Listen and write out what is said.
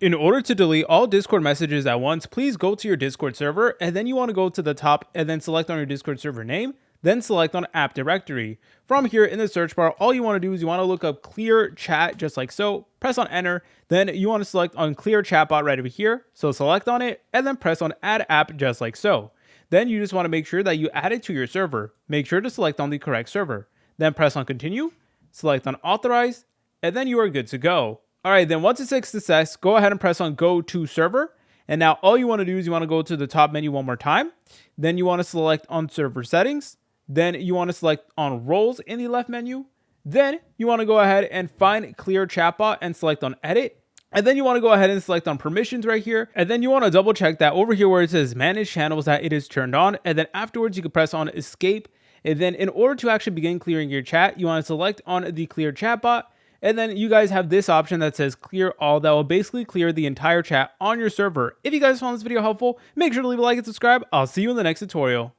In order to delete all Discord messages at once, please go to your Discord server and then you want to go to the top and then select on your Discord server name, then select on app directory. From here in the search bar, all you want to do is you want to look up clear chat just like so, press on enter, then you want to select on clear chatbot right over here. So select on it and then press on add app just like so. Then you just want to make sure that you add it to your server. Make sure to select on the correct server. Then press on continue, select on authorize, and then you are good to go. All right, then once it's a success, go ahead and press on go to server. And now all you want to do is you want to go to the top menu one more time. Then you want to select on server settings. Then you want to select on roles in the left menu. Then you want to go ahead and find clear chatbot and select on edit. And then you want to go ahead and select on permissions right here. And then you want to double check that over here where it says manage channels that it is turned on. And then afterwards you can press on escape. And then in order to actually begin clearing your chat, you want to select on the clear chatbot. And then you guys have this option that says clear all that will basically clear the entire chat on your server. If you guys found this video helpful, make sure to leave a like and subscribe. I'll see you in the next tutorial.